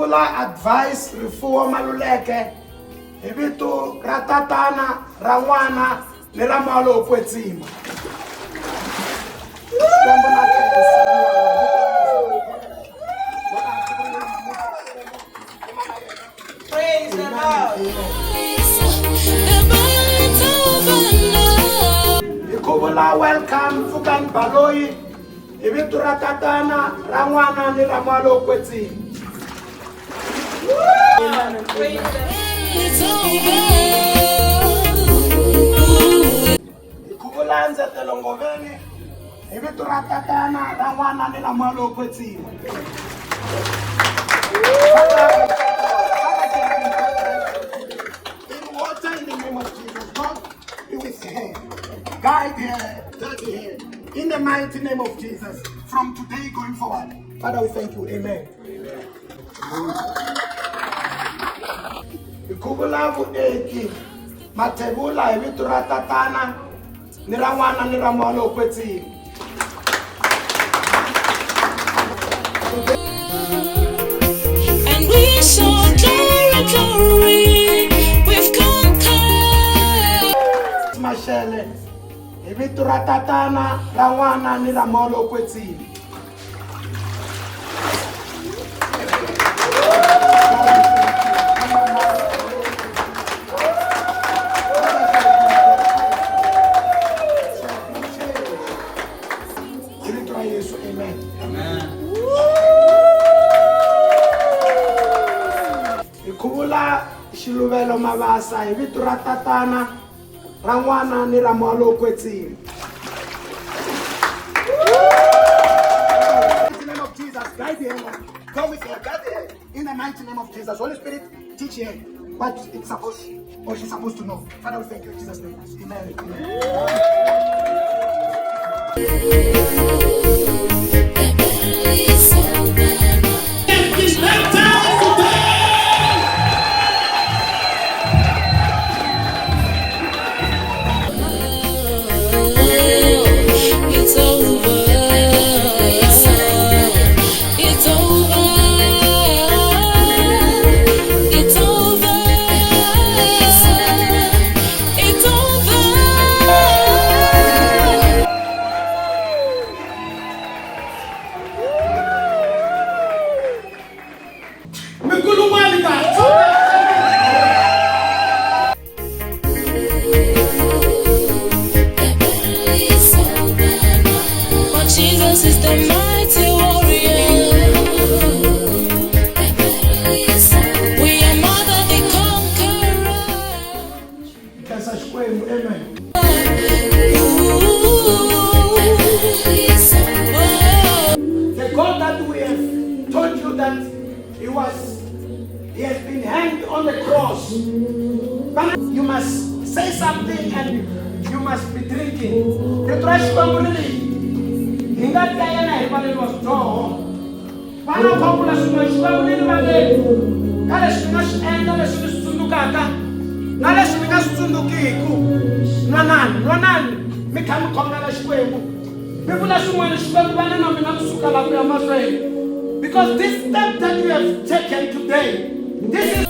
Ikuvula advice rifuwo Maluleke hi vito ra tatana ra n'wana ni ra malo kwetsima. Praise the Lord. Ikuvula welcome Fukan Baloyi hi vito ra tatana ra n'wana ni ra malo kwetsima. Praise the Ikuvula Nzetelo Ngoveni hi vito ra tatana ra n'wana ni ra malo kwetsima. In the name of Jesus, God be with her. Guide her, dirty her. In the mighty name of Jesus, from today going forward. Father, we thank you. Amen. Ikuvula vueki Mathebula hi vito ra tatana ni ra n'wana ni ra malo kwetsima. And we saw glory, glory, we've conquered. Mashele hi vito ra tatana ra n'wana ni ra malo kwetsima. Amen. Ikuvula Xiluvelo Mabasa hi vito ra tatana ra n'wana ni ra malo kwetsima. In the name of Jesus, guide her. Go with her, guide her. In the mighty name of Jesus, Holy Spirit, teach her what it's supposed or she's supposed to know. Father, we thank you in Jesus' name. Amen. It's over. It's over. It's over. It's over. But Jesus is the mighty warrior. We are more than the conqueror. Kasa Xikwembu, amen. The God that we have told you that he has been hanged on the cross. But you must say something and you must be drinking. The trash family. In that day and everybody was drawn. One of our population was in the valley. Kalesh and Kalesh Sundukaka. Nalesh Sundukiku. Nonan, Mikam Kongalash Webo. People are someone is because this step that you have taken today, this is